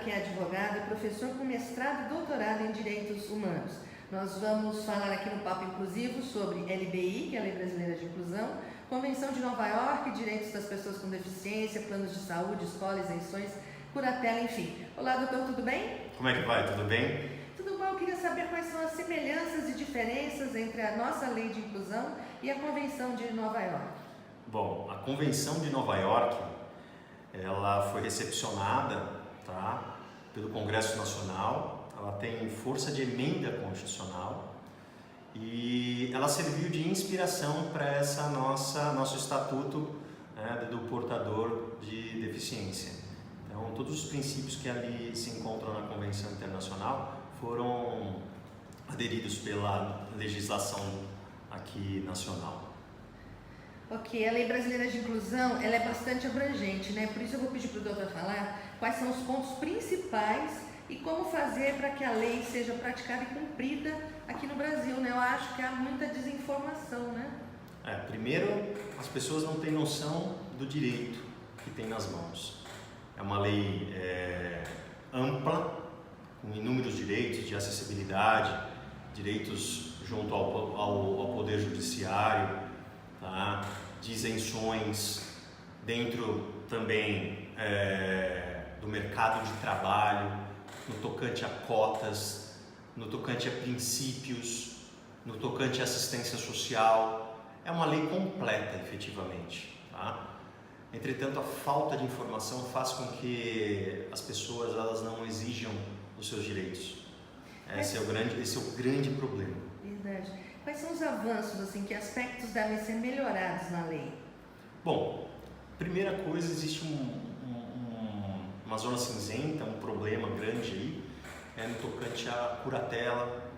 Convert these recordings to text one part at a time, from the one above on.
que é advogado e professor com mestrado e doutorado em Direitos Humanos. Nós vamos falar aqui no Papo Inclusivo sobre LBI, que é a Lei Brasileira de Inclusão, Convenção de Nova York, Direitos das Pessoas com Deficiência, Planos de Saúde, Escola, Isenções, Curatela, enfim. Olá, doutor, tudo bem? Como é que vai? Tudo bem? Tudo bom, eu queria saber quais são as semelhanças e diferenças entre a nossa Lei de Inclusão e a Convenção de Nova York. Bom, a Convenção de Nova York, ela foi recepcionada, pelo Congresso Nacional, ela tem força de emenda constitucional e ela serviu de inspiração para nosso estatuto, do portador de deficiência. Então, todos os princípios que ali se encontram na Convenção Internacional foram aderidos pela legislação aqui nacional. Ok, a Lei Brasileira de Inclusão, ela é bastante abrangente, né? Por isso eu vou pedir para o doutor falar quais são os pontos principais e como fazer para que a lei seja praticada e cumprida aqui no Brasil, né? Eu acho que há muita desinformação, né? Primeiro, as pessoas não têm noção do direito que tem nas mãos. É uma lei ampla, com inúmeros direitos de acessibilidade, direitos junto ao Poder Judiciário, de isenções, dentro também do mercado de trabalho, no tocante a cotas, no tocante a princípios, no tocante à assistência social. É uma lei completa, efetivamente. Entretanto, a falta de informação faz com que as pessoas elas não exijam os seus direitos. Esse é o grande problema. Verdade. Quais são os avanços, assim, que aspectos devem ser melhorados na lei? Bom, primeira coisa, existe uma zona cinzenta, um problema grande aí, no tocante à curatela,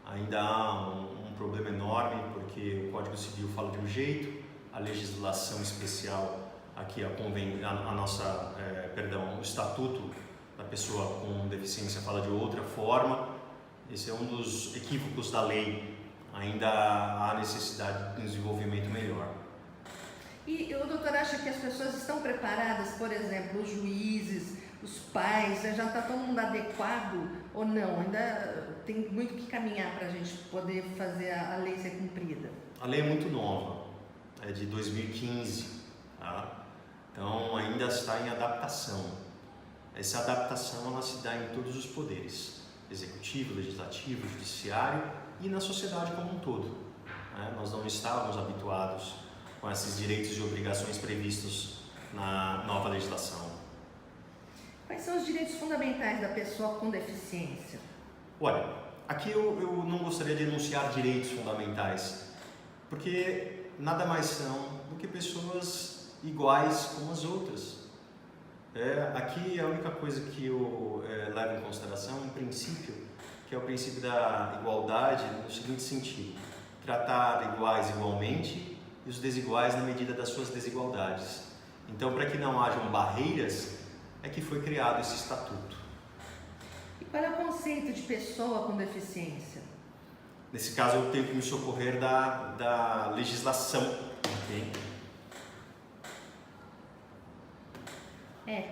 Ainda há um problema enorme, porque o Código Civil fala de um jeito, a legislação especial aqui, o Estatuto da Pessoa com Deficiência fala de outra forma. Esse é um dos equívocos da lei. Ainda há necessidade de um desenvolvimento melhor. E o doutor acha que as pessoas estão preparadas, por exemplo, os juízes, os pais, já está todo mundo adequado ou não? Ainda tem muito que caminhar para a gente poder fazer a lei ser cumprida. A lei é muito nova, é de 2015, Então ainda está em adaptação. Essa adaptação ela se dá em todos os poderes, executivo, legislativo, judiciário e na sociedade como um todo. Nós não estávamos habituados com esses direitos e obrigações previstos na nova legislação. Quais são os direitos fundamentais da pessoa com deficiência? Olha, aqui eu não gostaria de enunciar direitos fundamentais, porque nada mais são do que pessoas iguais como as outras. Aqui a única coisa que eu levo em consideração é um princípio, que é o princípio da igualdade no seguinte sentido: tratar iguais igualmente e os desiguais na medida das suas desigualdades. Então, para que não hajam barreiras, é que foi criado esse estatuto. E qual é o conceito de pessoa com deficiência? Nesse caso, eu tenho que me socorrer da legislação. Okay?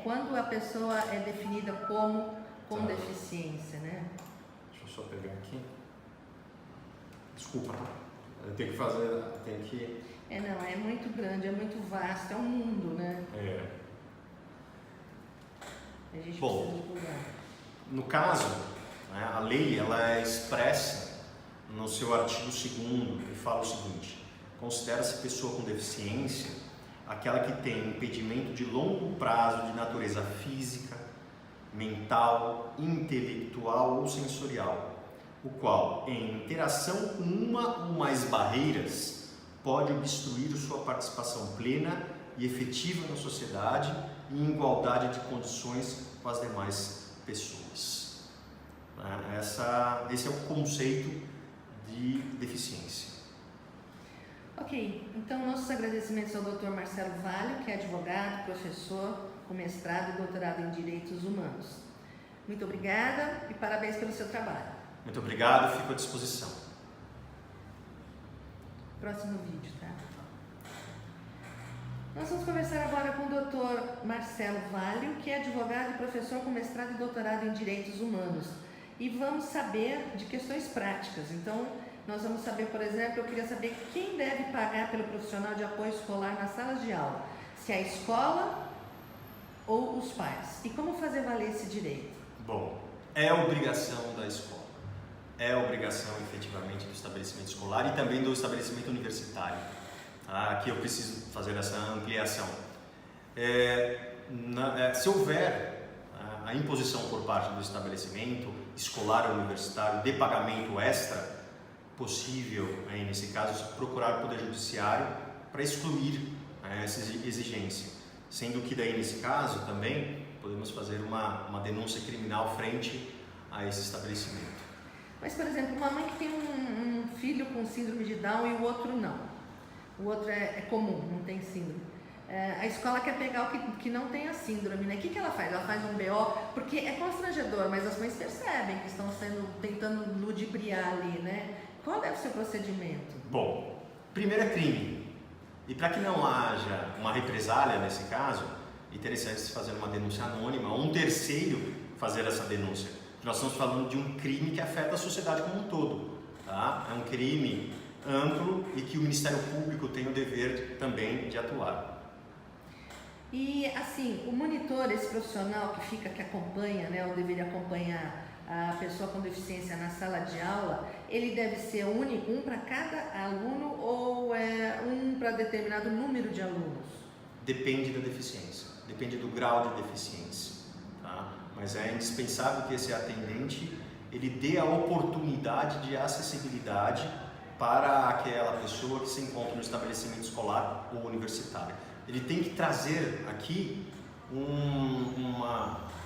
Quando a pessoa é definida com deficiência, né? Deixa eu só pegar aqui. Desculpa, eu tenho que fazer, Não, é muito grande, é muito vasto, é um mundo, né? A gente precisa divulgar. No caso, a lei ela é expressa no seu artigo 2º e fala o seguinte: considera-se pessoa com deficiência aquela que tem impedimento de longo prazo de natureza física, mental, intelectual ou sensorial, o qual, em interação com uma ou mais barreiras, pode obstruir sua participação plena e efetiva na sociedade e em igualdade de condições com as demais pessoas. Esse é o conceito de deficiência. Ok, então nossos agradecimentos ao Dr. Marcelo Valho, que é advogado, professor com mestrado e doutorado em Direitos Humanos. Muito obrigada e parabéns pelo seu trabalho. Muito obrigado, fico à disposição. Próximo vídeo, tá? Nós vamos conversar agora com o Dr. Marcelo Valio, que é advogado e professor com mestrado e doutorado em Direitos Humanos. E vamos saber de questões práticas. Então, nós vamos saber, por exemplo, eu queria saber quem deve pagar pelo profissional de apoio escolar nas salas de aula. Se é a escola ou os pais. E como fazer valer esse direito? Bom, é obrigação da escola. É obrigação, efetivamente, do estabelecimento escolar e também do estabelecimento universitário. Aqui eu preciso fazer essa ampliação. Se houver a imposição por parte do estabelecimento escolar ou universitário de pagamento extra, possível, nesse caso, procurar o Poder Judiciário para excluir essa exigência. Sendo que daí, nesse caso, também podemos fazer uma denúncia criminal frente a esse estabelecimento. Mas, por exemplo, uma mãe que tem um filho com síndrome de Down e o outro não. O outro é comum, não tem síndrome. A escola quer pegar o que não tem a síndrome, né? O que ela faz? Ela faz um BO, porque é constrangedor, mas as mães percebem que estão tentando ludibriar ali, né? Qual deve ser o procedimento? Bom, primeiro é crime. E para que não haja uma represália nesse caso, é interessante se fazer uma denúncia anônima ou um terceiro fazer essa denúncia. Nós estamos falando de um crime que afeta a sociedade como um todo, tá? É um crime amplo e que o Ministério Público tem o dever também de atuar. E assim, o monitor, esse profissional que acompanha, né, ou deveria acompanhar a pessoa com deficiência na sala de aula, ele deve ser único, um para cada aluno ou um para determinado número de alunos? Depende da deficiência, depende do grau de deficiência, tá? Mas é indispensável que esse atendente ele dê a oportunidade de acessibilidade para aquela pessoa que se encontra no estabelecimento escolar ou universitário. Ele tem que trazer aqui um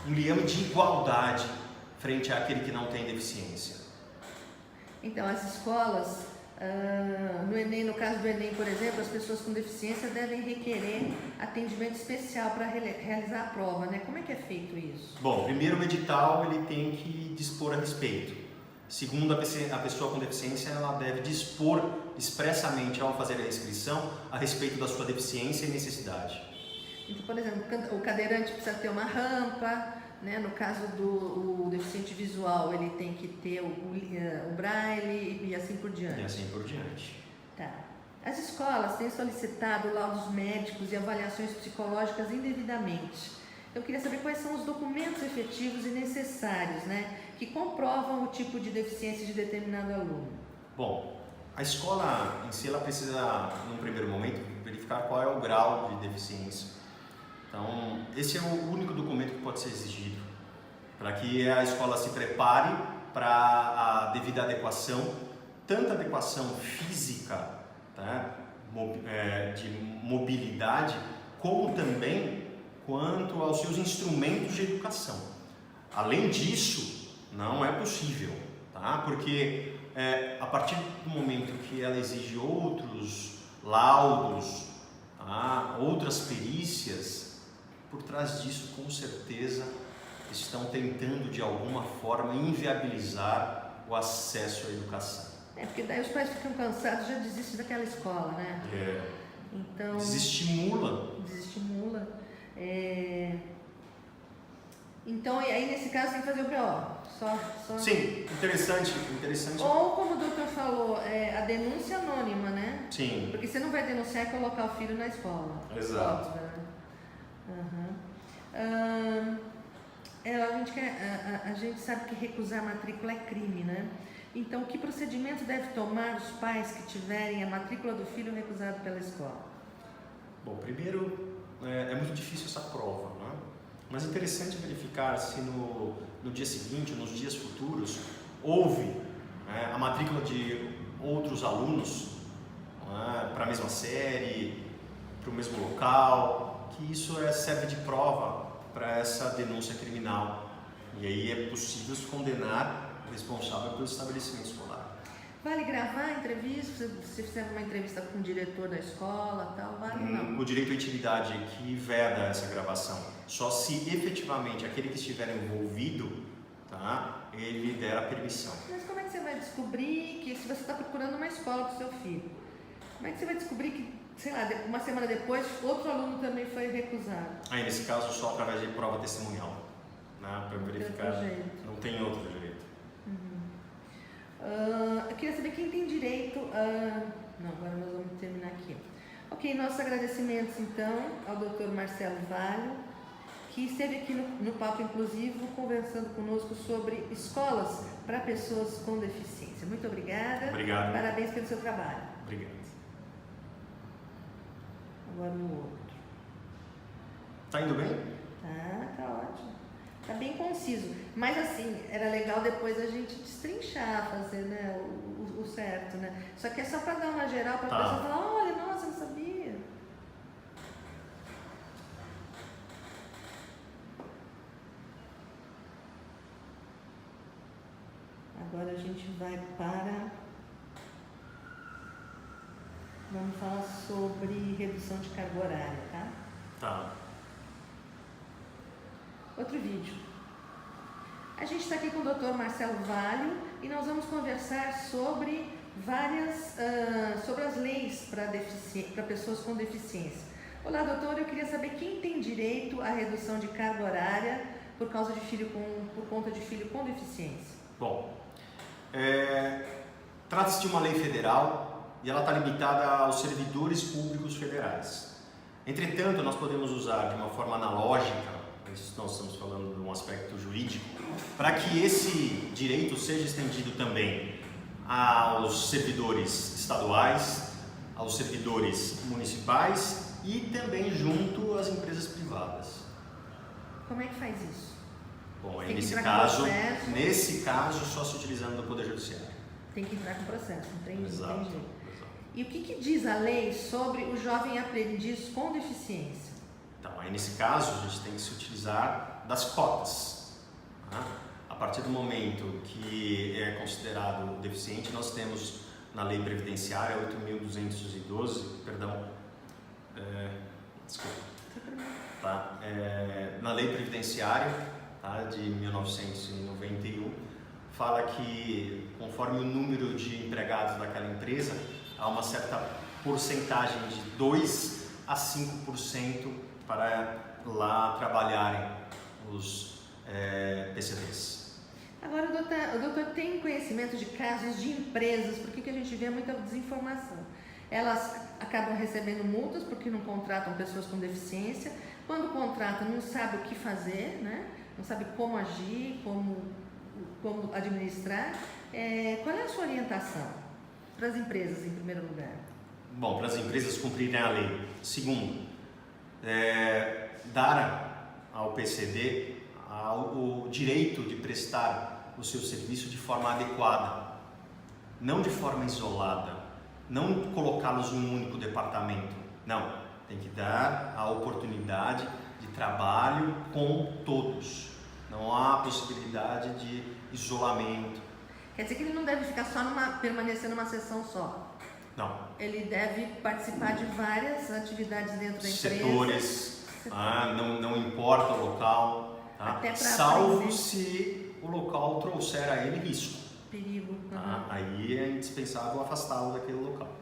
liame de igualdade frente àquele que não tem deficiência. Então, as escolas, no Enem, no caso do Enem, por exemplo, as pessoas com deficiência devem requerer atendimento especial para realizar a prova, né? Como é que é feito isso? Bom, primeiro o edital ele tem que dispor a respeito. Segundo, a pessoa com deficiência ela deve dispor expressamente ao fazer a inscrição a respeito da sua deficiência e necessidade. Então, por exemplo, o cadeirante precisa ter uma rampa, né? No caso do deficiente visual, ele tem que ter o braille e assim por diante. E assim por diante. Tá. As escolas têm solicitado laudos médicos e avaliações psicológicas indevidamente. Eu queria saber quais são os documentos efetivos e necessários, né, que comprovam o tipo de deficiência de determinado aluno. Bom, a escola em si ela precisa, num primeiro momento, verificar qual é o grau de deficiência. Então, esse é o único documento que pode ser exigido para que a escola se prepare para a devida adequação, tanto adequação física, tá, de mobilidade, como também quanto aos seus instrumentos de educação. Além disso, não é possível, tá? Porque a partir do momento que ela exige outros laudos, tá? Outras perícias, por trás disso, com certeza, estão tentando de alguma forma inviabilizar o acesso à educação. Porque daí os pais ficam cansados, já desistem daquela escola, né? Então, desestimula. Então, e aí nesse caso tem que fazer o BO. Sim, interessante. Ou, como o doutor falou, a denúncia anônima, né? Sim. Porque você não vai denunciar e colocar o filho na escola. Exato. A gente sabe que recusar a matrícula é crime, né? Então, que procedimento deve tomar os pais que tiverem a matrícula do filho recusada pela escola? Bom, primeiro, é muito difícil essa prova, né? Mas é interessante verificar se no dia seguinte, nos dias futuros, houve a matrícula de outros alunos para a mesma série, para o mesmo local, que isso serve de prova para essa denúncia criminal. E aí é possível se condenar o responsável pelo estabelecimento escolar. Vale gravar a entrevista? Se fizer uma entrevista com o diretor da escola, tal, vale não? O direito à intimidade que veda essa gravação. Só se efetivamente aquele que estiver envolvido, tá, ele der a permissão. Mas como é que você vai descobrir que se você está procurando uma escola para o seu filho? Como é que você vai descobrir que sei lá, uma semana depois, outro aluno também foi recusado. Aí, nesse caso, só através de prova testemunhal, né, para verificar. Não tem outro jeito. Eu queria saber quem tem direito a... Não, agora nós vamos terminar aqui. Ok, nossos agradecimentos então ao Dr. Marcelo Valho, que esteve aqui no Papo Inclusivo conversando conosco sobre escolas para pessoas com deficiência. Muito obrigada. Obrigado. Parabéns pelo seu trabalho. Obrigado. Agora o outro. Tá indo bem? Tá ótimo. Tá bem conciso. Mas assim, era legal depois a gente destrinchar, fazer, né, o certo, né? Só que é só para dar uma geral para a pessoa falar, olha, nossa, eu não sabia. Agora a gente vai para... Vamos falar sobre redução de carga horária, tá? Tá. Outro vídeo. A gente está aqui com o Dr. Marcelo Valho e nós vamos conversar sobre sobre as leis para pessoas com deficiência. Olá, doutor, eu queria saber quem tem direito à redução de carga horária por conta de filho com deficiência. Bom, trata-se de uma lei federal e ela está limitada aos servidores públicos federais. Entretanto, nós podemos usar de uma forma analógica, nós estamos falando de um aspecto jurídico, para que esse direito seja estendido também aos servidores estaduais, aos servidores municipais e também junto às empresas privadas. Como é que faz isso? Bom, Tem nesse caso, só se utilizando do Poder Judiciário. Tem que entrar com processo, não tem Exato. jeito. E o que diz a lei sobre o jovem aprendiz com deficiência? Então, aí nesse caso, a gente tem que se utilizar das cotas. Tá? A partir do momento que é considerado deficiente, nós temos na Lei Previdenciária 8.212, desculpa, tá? Na Lei Previdenciária, tá, de 1991, fala que conforme o número de empregados daquela empresa, há uma certa porcentagem de 2 a 5% para lá trabalharem os PCDs. Agora, o doutor tem conhecimento de casos de empresas, porque a gente vê muita desinformação. Elas acabam recebendo multas porque não contratam pessoas com deficiência. Quando contratam, não sabe o que fazer, né? Não sabe como agir, como administrar. Qual é a sua orientação para as empresas, em primeiro lugar? Bom, para as empresas cumprirem a lei. Segundo, dar ao PCD o direito de prestar o seu serviço de forma adequada, não de forma isolada, não colocá-los em um único departamento. Não, tem que dar a oportunidade de trabalho com todos. Não há possibilidade de isolamento. Quer dizer que ele não deve ficar permanecer numa sessão só. Não. Ele deve participar de várias atividades dentro da empresa. Setores, não importa o local, tá? Salvo se o local trouxer a ele risco. Perigo. Aí é indispensável afastá-lo daquele local.